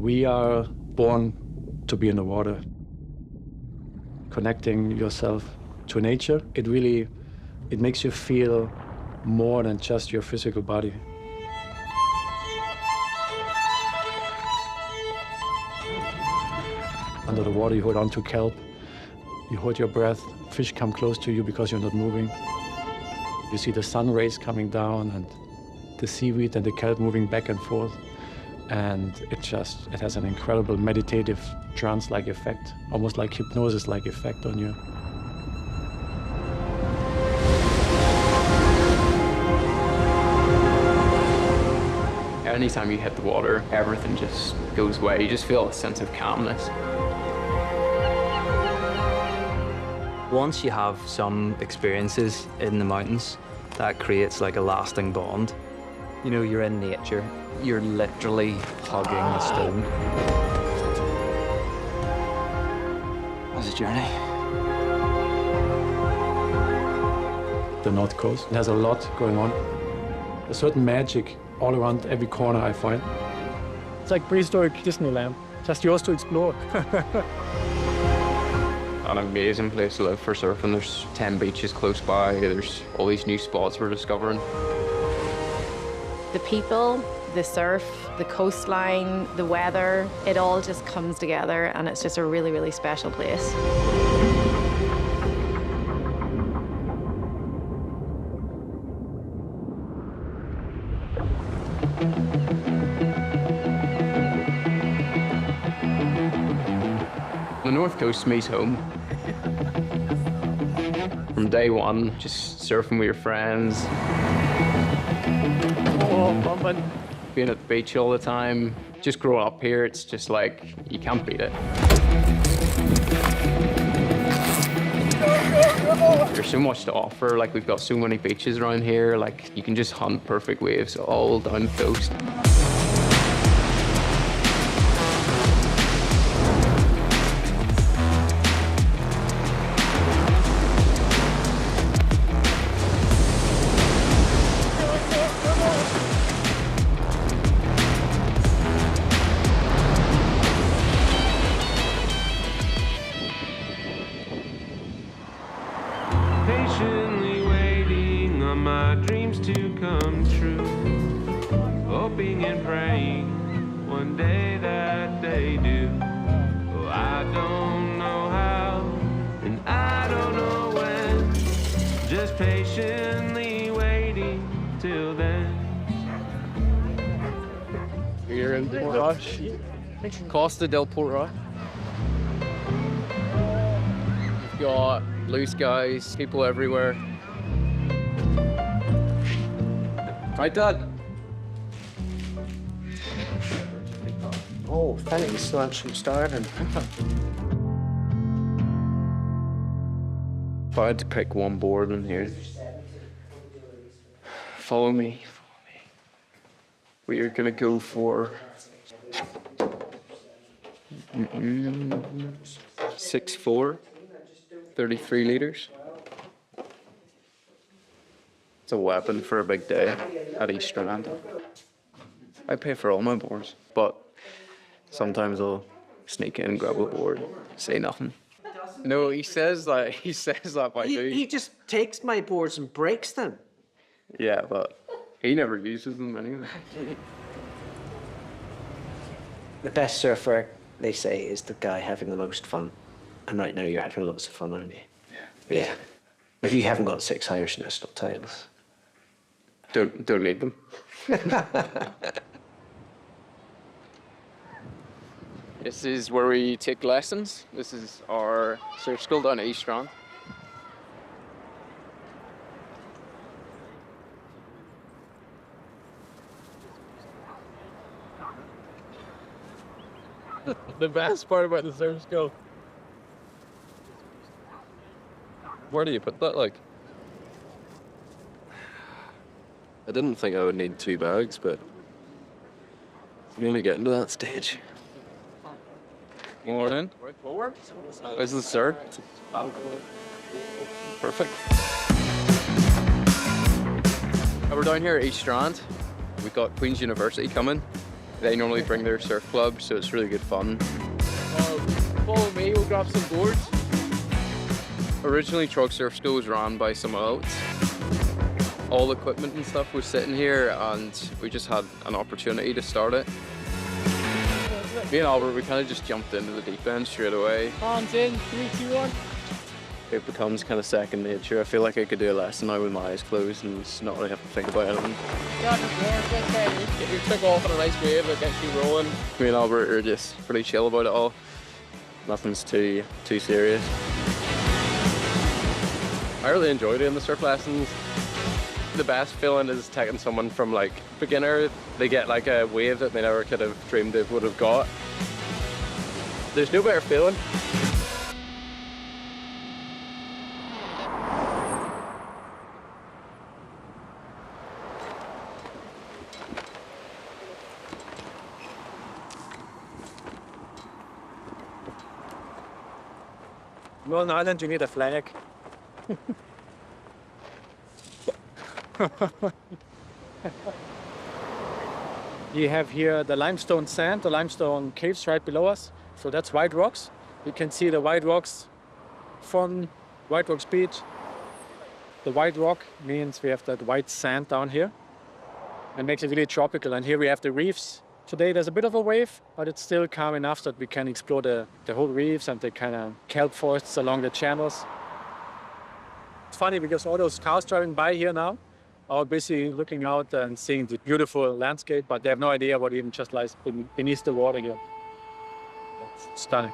We are born to be in the water. Connecting yourself to nature, it makes you feel more than just your physical body. Under the water, you hold on to kelp, you hold your breath, fish come close to you because you're not moving. You see the sun rays coming down and the seaweed and the kelp moving back and forth. And it has an incredible meditative trance-like effect, almost like hypnosis-like effect on you. Anytime you hit the water, everything just goes away. You just feel a sense of calmness. Once you have some experiences in the mountains, that creates like a lasting bond. You know, you're in nature. You're literally hugging the stone. How's the journey? The North Coast has a lot going on. A certain magic all around every corner I find. It's like prehistoric Disneyland, just yours to explore. An amazing place to live for surfing. There's 10 beaches close by. There's all these new spots we're discovering. The people, the surf, the coastline, the weather, it all just comes together and it's just a really, really special place. The North Coast meets home. From day one, just surfing with your friends. Oh, bumping. Being at the beach all the time. Just growing up here, it's just like, you can't beat it. There's so much to offer. Like, we've got so many beaches around here. Like, you can just hunt perfect waves all down the coast. Patiently waiting on my dreams to come true, hoping and praying one day that they do. Oh, I don't know how, and I don't know when, just patiently waiting till then. Here in Port Rush, Costa del Port Rush. We've got blue skies, people everywhere. Right, Dad? Oh, thanks. Lunch from starving. If I had to pick one board in here, follow me. We are gonna go for 6'4", 33 liters. It's a weapon for a big day at East Strand. I pay for all my boards, but sometimes I'll sneak in and grab a board, say nothing. No, he says that I do. He just takes my boards and breaks them. Yeah, but he never uses them anyway. The best surfer, they say, is the guy having the most fun. And right now you're having lots of fun, aren't you? Yeah. If you haven't got 6 Irish national titles. Don't need them. This is where we take lessons. This is our surf school down at East Strand. The best part about the surf school. Where do you put that, like? I didn't think I would need 2 bags, but I'm only getting to that stage. Morning. Where's the start? Perfect. We're down here at East Strand. We've got Queen's University coming. They normally bring their surf clubs, so it's really good fun. Follow me, we'll grab some boards. Originally, Troggs Surf School was run by some adults. All the equipment and stuff was sitting here, and we just had an opportunity to start it. Me and Albert, we kind of just jumped into the deep end straight away. Hands in, 3, 2, 1. It becomes kind of second nature. I feel like I could do a lesson now with my eyes closed and just not really have to think about anything. Get your trick off on a nice wave that gets you rolling. Me and Albert are just pretty chill about it all. Nothing's too serious. I really enjoy doing the surf lessons. The best feeling is taking someone from like beginner. They get like a wave that they never could have dreamed they would have got. There's no better feeling. Well, in Ireland, you need a flag. You have here the limestone sand, the limestone caves right below us. So that's white rocks. You can see the white rocks from White Rocks Beach. The white rock means we have that white sand down here. It makes it really tropical. And here we have the reefs. Today there's a bit of a wave, but it's still calm enough that we can explore the whole reefs and the kind of kelp forests along the channels. It's funny because all those cars driving by here now are busy looking out and seeing the beautiful landscape, but they have no idea what even just lies beneath the water here. It's stunning.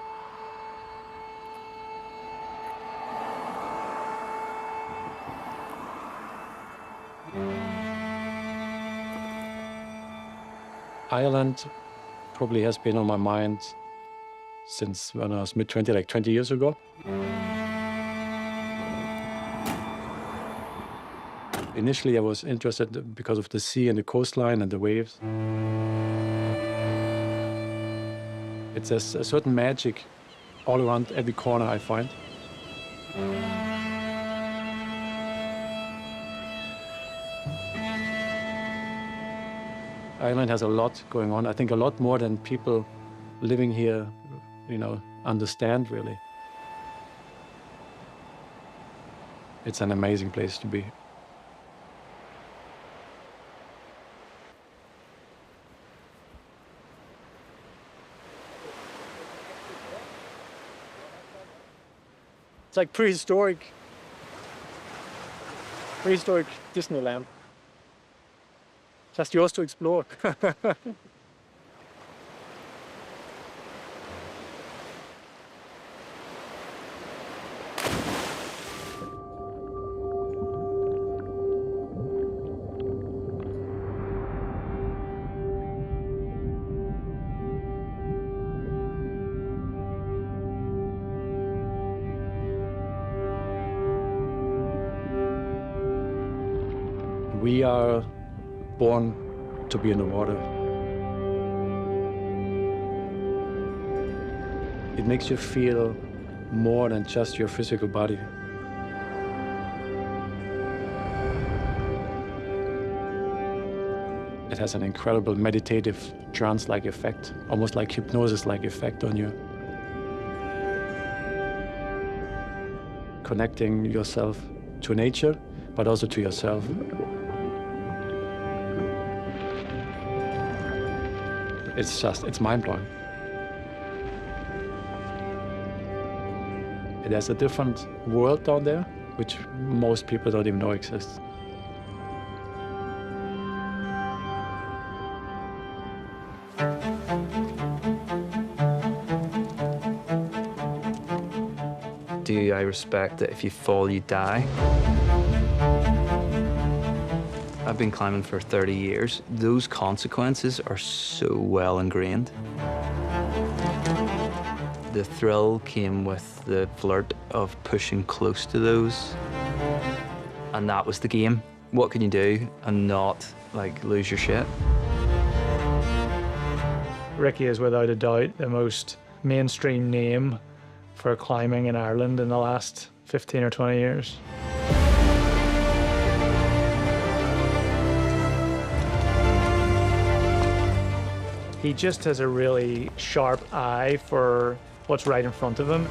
Ireland probably has been on my mind since when I was mid-20, like 20 years ago. Initially, I was interested because of the sea and the coastline and the waves. It's a certain magic all around every corner I find. Ireland has a lot going on. I think a lot more than people living here, understand really. It's an amazing place to be. It's like prehistoric Disneyland. Just yours to explore. We are born to be in the water. It makes you feel more than just your physical body. It has an incredible meditative trance-like effect, almost like hypnosis-like effect on you. Connecting yourself to nature, but also to yourself. It's mind-blowing. There's a different world down there, which most people don't even know exists. Do I respect that if you fall, you die? I've been climbing for 30 years. Those consequences are so well ingrained. The thrill came with the flirt of pushing close to those. And that was the game. What can you do and not, lose your shit? Ricky is without a doubt the most mainstream name for climbing in Ireland in the last 15 or 20 years. He just has a really sharp eye for what's right in front of him.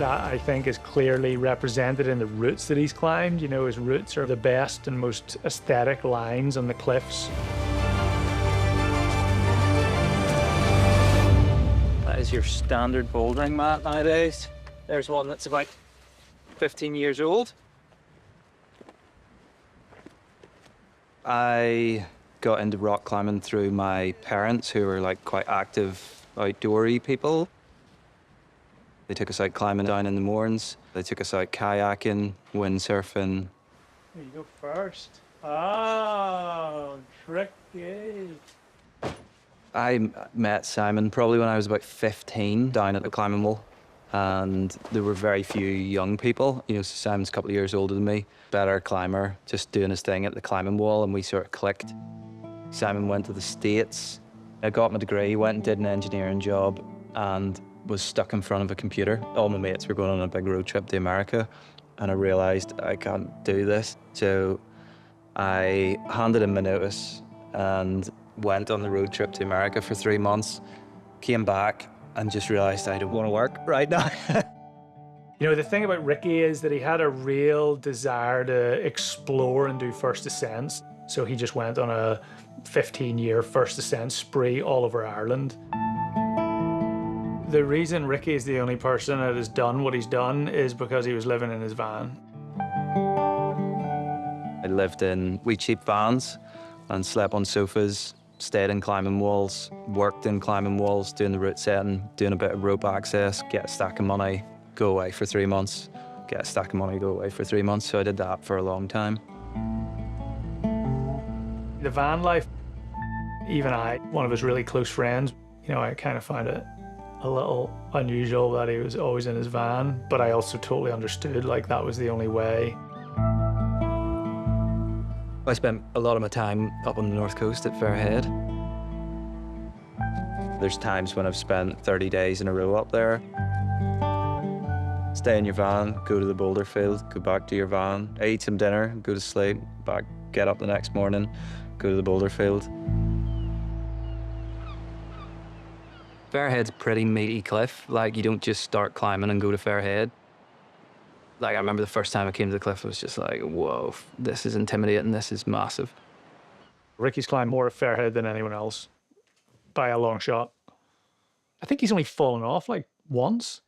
That, I think, is clearly represented in the routes that he's climbed. You know, his routes are the best and most aesthetic lines on the cliffs. That is your standard bouldering mat nowadays. There's one that's about 15 years old. I got into rock climbing through my parents, who were like quite active, outdoory people. They took us out climbing down in the moorings. They took us out kayaking, windsurfing. There you go first. Oh, tricky. I met Simon probably when I was about 15 down at the climbing wall, and there were very few young people. You know, Simon's a couple of years older than me, better climber, just doing his thing at the climbing wall, and we sort of clicked. Simon went to the States. I got my degree, went and did an engineering job, and was stuck in front of a computer. All my mates were going on a big road trip to America, and I realized I can't do this. So I handed in my notice and went on the road trip to America for 3 months, came back and just realized I don't want to work right now. You know, the thing about Ricky is that he had a real desire to explore and do first ascents. So he just went on a 15-year first ascent spree all over Ireland. The reason Ricky is the only person that has done what he's done is because he was living in his van. I lived in wee cheap vans and slept on sofas, stayed in climbing walls, worked in climbing walls, doing the route setting, doing a bit of rope access, get a stack of money, go away for 3 months, get a stack of money, go away for 3 months. So I did that for a long time. The van life, even one of his really close friends, you know, I kind of found it a little unusual that he was always in his van, but I also totally understood, like, that was the only way. I spent a lot of my time up on the north coast at Fairhead. There's times when I've spent 30 days in a row up there. Stay in your van, go to the boulder field, go back to your van, eat some dinner, go to sleep, back, get up the next morning, go to the boulder field. Fairhead's a pretty meaty cliff. Like, you don't just start climbing and go to Fairhead. Like, I remember the first time I came to the cliff, I was just like, whoa, this is intimidating, this is massive. Ricky's climbed more at Fairhead than anyone else, by a long shot. I think he's only fallen off, like, once.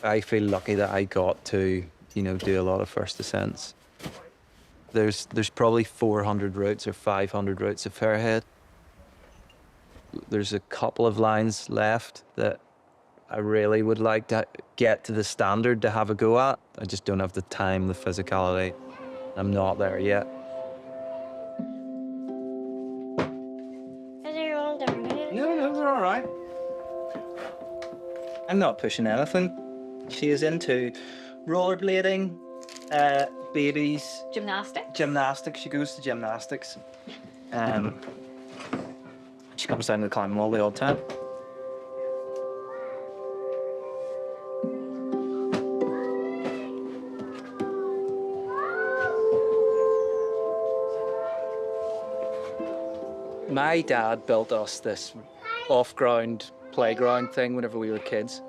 I feel lucky that I got to, you know, do a lot of first ascents. There's probably 400 routes or 500 routes at Fairhead. There's a couple of lines left that I really would like to get to the standard to have a go at. I just don't have the time, the physicality. I'm not there yet. No, they're all right. I'm not pushing anything. She is into rollerblading, babies. Gymnastics. She goes to gymnastics. She comes down to the climbing wall the odd time. My dad built us this off-ground playground thing whenever we were kids,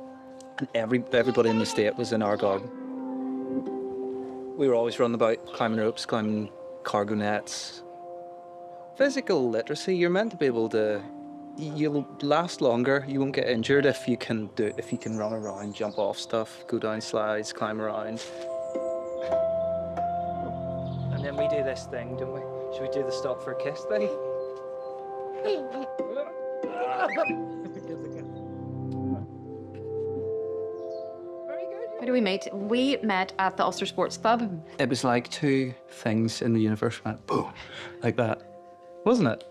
and everybody in the state was in our garden. We were always running about, climbing ropes, climbing cargo nets. Physical literacy, you're meant to be able to, you'll last longer, you won't get injured if you can run around, jump off stuff, go down slides, climb around. And then we do this thing, don't we? Should we do the stop for a kiss thing? How do we meet? We met at the Ulster Sports Club. It was like two things in the universe went boom, like that, wasn't it?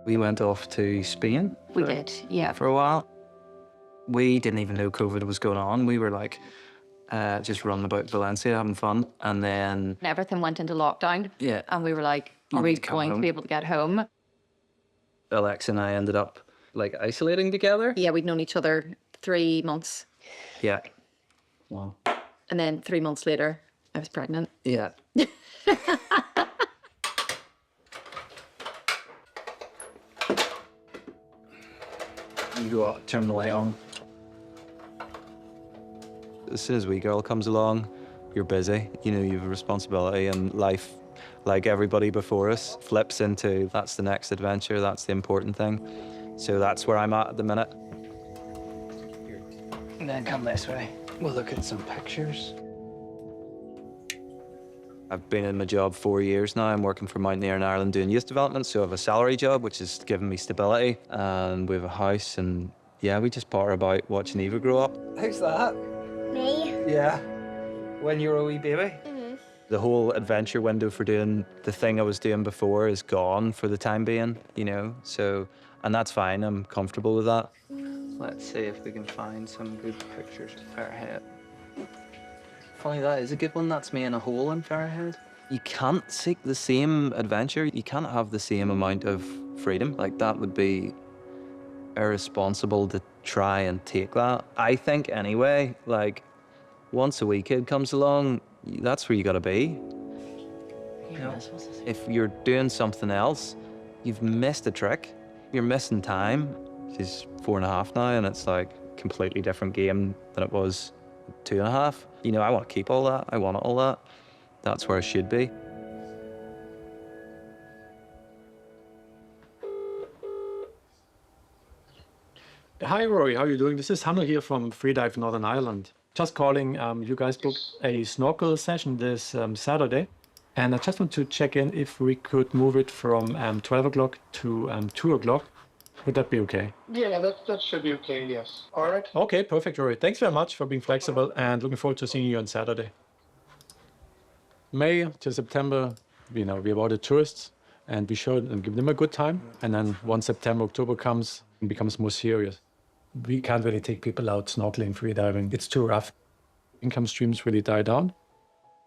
We went off to Spain. We did, yeah. For a while. We didn't even know COVID was going on. We were like just running about Valencia, having fun, and then everything went into lockdown. Yeah. And we were like, are we going to be able to get home? Alex and I ended up like isolating together. Yeah, we'd known each other 3 months. Yeah. Wow. And then 3 months later, I was pregnant. Yeah. You go out, turn the light on. As soon as wee girl comes along, you're busy. You know, you have a responsibility, and life, like everybody before us, flips into that's the next adventure, that's the important thing. So that's where I'm at the minute. And then come this way. We'll look at some pictures. I've been in my job 4 years now. I'm working for Mountaineer in Ireland doing youth development, so I have a salary job, which has given me stability, and we have a house, and yeah, we just potter about watching Eva grow up. How's that? Me? Yeah. When you were a wee baby? The whole adventure window for doing the thing I was doing before is gone for the time being, you know, so, and that's fine. I'm comfortable with that. Let's see if we can find some good pictures of Fairhead. Funny, that is a good one. That's me in a hole in Fairhead. You can't seek the same adventure. You can't have the same amount of freedom. Like, that would be irresponsible to try and take that. I think, anyway, like, once a wee kid comes along, that's where you gotta be. You know, if you're doing something else, you've missed a trick. You're missing time. She's 4.5 now, and it's like a completely different game than it was 2.5. You know, I want to keep all that. I want all that. That's where I should be. Hi, Rory. How are you doing? This is Hanno here from Freedive Northern Ireland. Just calling. You guys booked a snorkel session this Saturday, and I just want to check in if we could move it from 12 o'clock to 2 o'clock. Would that be okay? Yeah, that should be okay, yes. All right. Okay, perfect, Rory. Thanks very much for being flexible, and looking forward to seeing you on Saturday. May to September, you know, we're about the tourists, and we should give them a good time. And then once September, October comes, it becomes more serious. We can't really take people out snorkeling, freediving. It's too rough. Income streams really die down.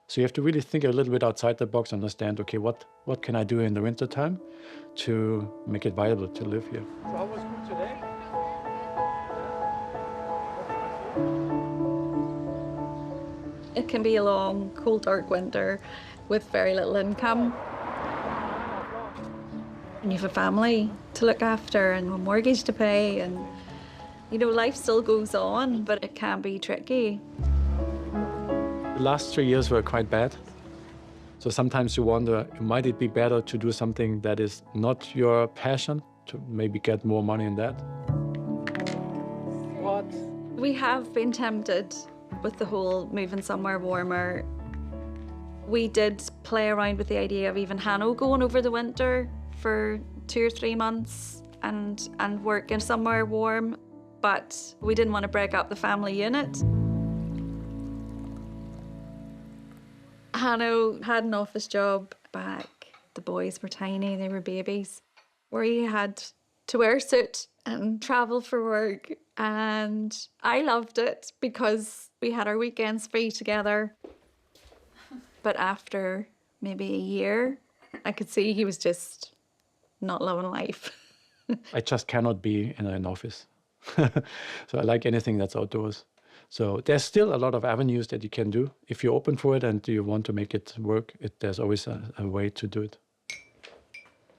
So you have to really think a little bit outside the box, understand, okay, what can I do in the winter time to make it viable to live here? So how was good today? It can be a long, cold, dark winter with very little income. And you have a family to look after and a mortgage to pay, and you know, life still goes on, but it can be tricky. The last 3 years were quite bad. So sometimes you wonder, might it be better to do something that is not your passion, to maybe get more money in that? What? We have been tempted with the whole moving somewhere warmer. We did play around with the idea of even Hanno going over the winter for 2 or 3 months and working somewhere warm, but we didn't want to break up the family unit. Hanno had an office job back. The boys were tiny, they were babies, where he had to wear a suit and travel for work. And I loved it because we had our weekends free together. But after maybe a year, I could see he was just not loving life. I just cannot be in an office. So I like anything that's outdoors. So there's still a lot of avenues that you can do. If you're open for it and you want to make it work, there's always a way to do it.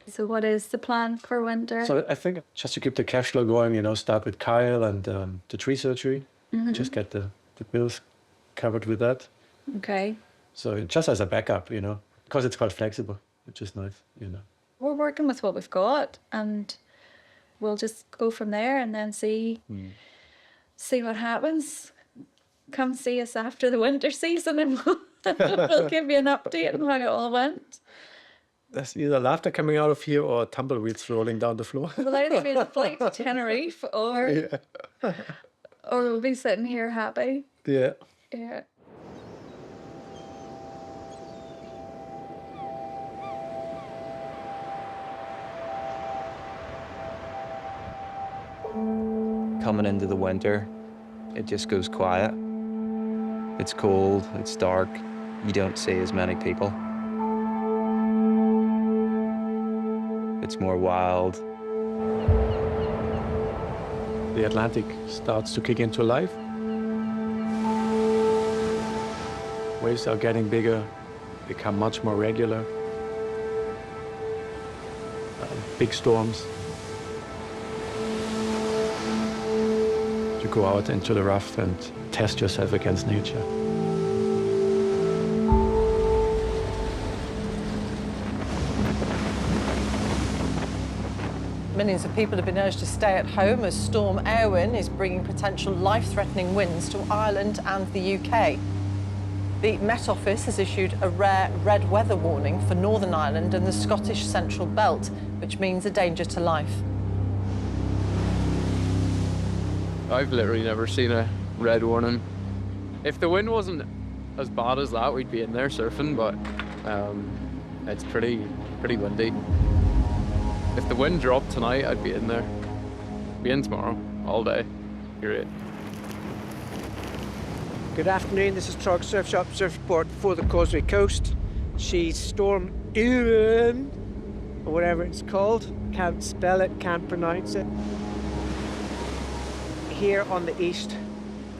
So what is the plan for winter? So I think just to keep the cash flow going, you know, start with Kyle and the tree surgery. Just get the bills covered with that. Okay. So just as a backup, you know, because it's quite flexible, which is nice, you know. We're working with what we've got, and we'll just go from there and then see what happens. Come see us after the winter season and we'll give you an update on how it all went. There's either laughter coming out of here or tumbleweeds rolling down the floor. We'll either be the flight to Tenerife or we'll be sitting here happy. Yeah. Yeah. Coming into the winter, it just goes quiet. It's cold, it's dark, you don't see as many people. It's more wild. The Atlantic starts to kick into life. Waves are getting bigger, become much more regular. Big storms. go out into the rough and test yourself against nature. Millions of people have been urged to stay at home as Storm Airwin is bringing potential life-threatening winds to Ireland and the UK. The Met Office has issued a rare red weather warning for Northern Ireland and the Scottish Central Belt, which means a danger to life. I've literally never seen a red warning. If the wind wasn't as bad as that, we'd be in there surfing, but it's pretty windy. If the wind dropped tonight, I'd be in there. Be in tomorrow, all day. Great. Good afternoon, this is Troggs Surf Shop Surf Report for the Causeway Coast. She's Storm Airwin, or whatever it's called. Can't spell it, can't pronounce it. Here on the east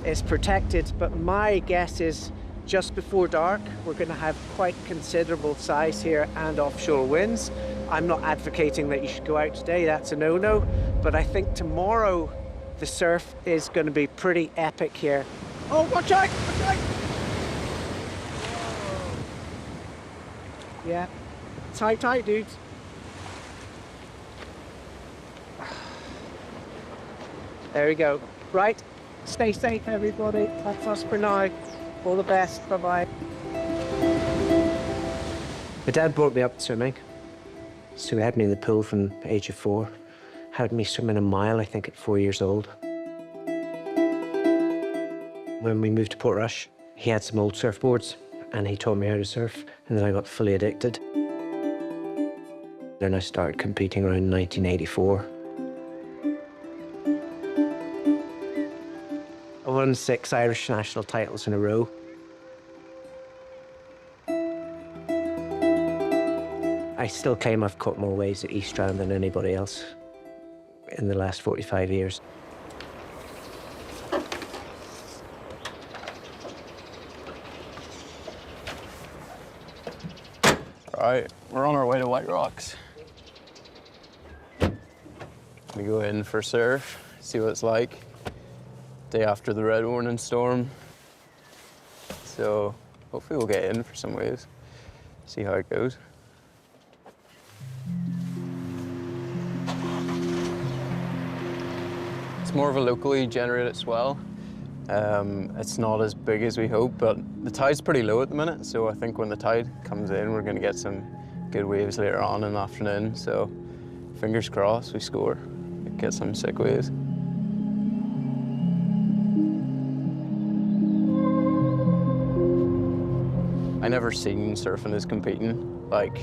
is protected, but my guess is just before dark we're going to have quite considerable size here and offshore winds. I'm not advocating that you should go out today, that's a no-no, but I think tomorrow the surf is going to be pretty epic here. Oh, watch out! Watch out! Yeah. Tight, dudes. There we go. Right. Stay safe, everybody. That's us for now. All the best. Bye-bye. My dad brought me up swimming. So he had me in the pool from the age of 4. Had me swimming a mile, I think, at 4 years old. When we moved to Portrush, he had some old surfboards and he taught me how to surf, and then I got fully addicted. Then I started competing around 1984. I won 6 Irish national titles in a row. I still claim I've caught more waves at East Strand than anybody else in the last 45 years. Right, we're on our way to White Rocks. We go in for surf, see what it's like. Day after the red warning storm. So hopefully we'll get in for some waves, see how it goes. It's more of a locally generated swell. It's not as big as we hope, but the tide's pretty low at the minute, so I think when the tide comes in, we're going to get some good waves later on in the afternoon. So fingers crossed we score, get some sick waves. I never seen surfing as competing. Like,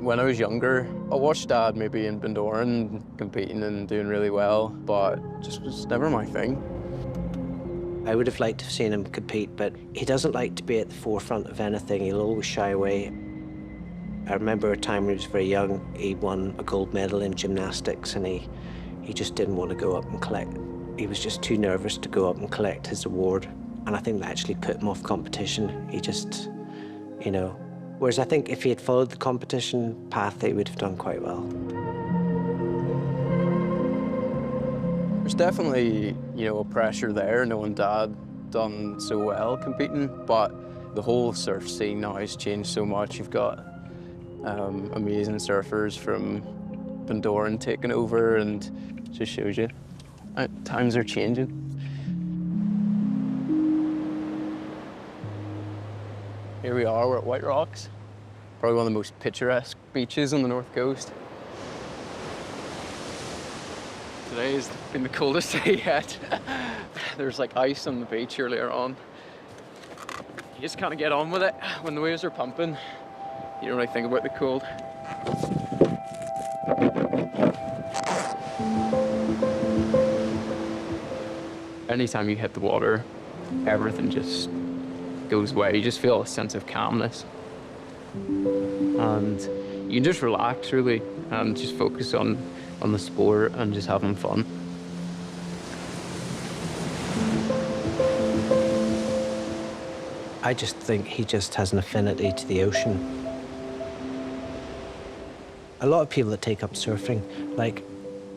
when I was younger, I watched Dad maybe in Bundoran competing and doing really well, but just was never my thing. I would have liked to have seen him compete, but he doesn't like to be at the forefront of anything. He'll always shy away. I remember a time when he was very young, he won a gold medal in gymnastics, and he just didn't want to go up and collect. He was just too nervous to go up and collect his award, and I think that actually put him off competition. He just, you know. Whereas I think if he had followed the competition path, he would have done quite well. There's definitely, you know, a pressure there, knowing Dad done so well competing, but the whole surf scene now has changed so much. You've got amazing surfers from Bundoran taking over, and it just shows you times are changing. Here we are, we're at White Rocks. Probably one of the most picturesque beaches on the North Coast. Today's been the coldest day yet. There's like ice on the beach earlier on. You just kind of get on with it. When the waves are pumping, you don't really think about the cold. Anytime you hit the water, everything just goes away. You just feel a sense of calmness. And you can just relax, really, and just focus on the sport and just having fun. I just think he just has an affinity to the ocean. A lot of people that take up surfing, like,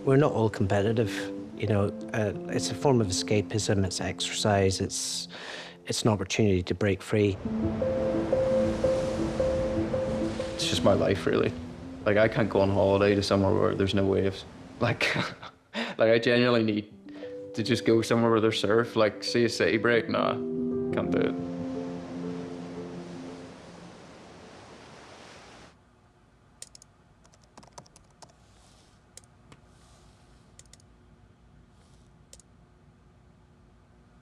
we're not all competitive. You know, it's a form of escapism, it's exercise, it's an opportunity to break free. It's just my life, really. Like, I can't go on holiday to somewhere where there's no waves. Like, like I genuinely need to just go somewhere where there's surf. Like, see a city break? Nah, can't do it.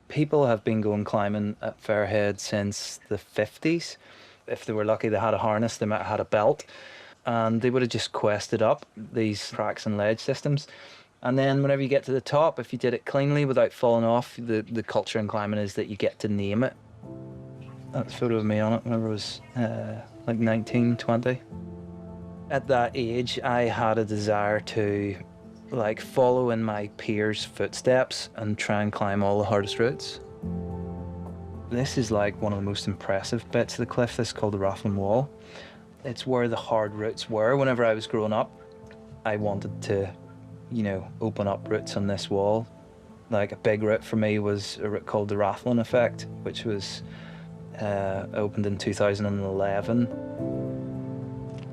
People have been going climbing at Fairhead since the 50s. If they were lucky, they had a harness, they might have had a belt, and they would have just quested up these cracks and ledge systems. And then whenever you get to the top, if you did it cleanly without falling off, the culture in climbing is that you get to name it. That's a photo of me on it whenever I was like 19, 20. At that age, I had a desire to like follow in my peers' footsteps and try and climb all the hardest routes. This is like one of the most impressive bits of the cliff. This is called the Rathlin Wall. It's where the hard routes were. Whenever I was growing up, I wanted to, you know, open up routes on this wall. Like a big route for me was a route called the Rathlin Effect, which was opened in 2011.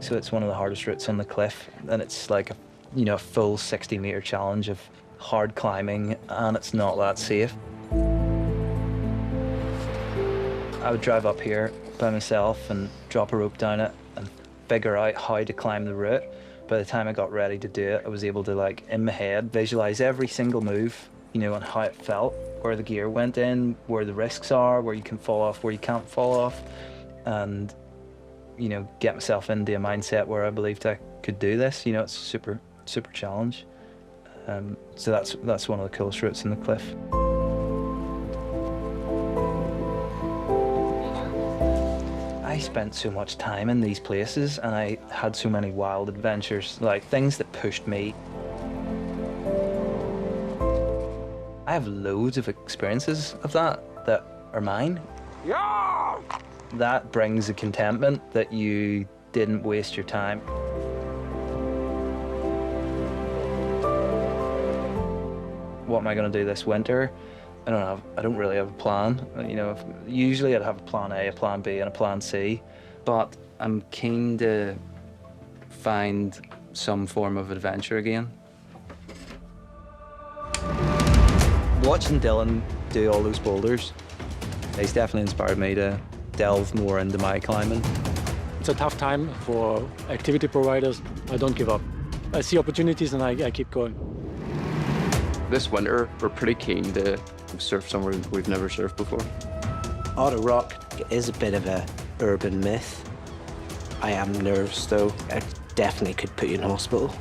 So it's one of the hardest routes on the cliff, and it's like a, you know, a full 60-meter challenge of hard climbing, and it's not that safe. I would drive up here by myself and drop a rope down it and figure out how to climb the route. By the time I got ready to do it, I was able to, like, in my head, visualize every single move, you know, and how it felt, where the gear went in, where the risks are, where you can fall off, where you can't fall off, and, you know, get myself into a mindset where I believed I could do this. You know, it's a super challenge. So that's one of the coolest routes in the cliff. I spent so much time in these places, and I had so many wild adventures, like things that pushed me. I have loads of experiences of that are mine. Yeah! That brings a contentment that you didn't waste your time. What am I going to do this winter? I don't really have a plan. You know, usually I'd have a plan A, a plan B, and a plan C, but I'm keen to find some form of adventure again. Watching Dylan do all those boulders, he's definitely inspired me to delve more into my climbing. It's a tough time for activity providers. I don't give up. I see opportunities and I keep going. This winter, we're pretty keen to surf somewhere we've never surfed before. Auto rock is a bit of a urban myth. I am nervous though. I definitely could put you in hospital.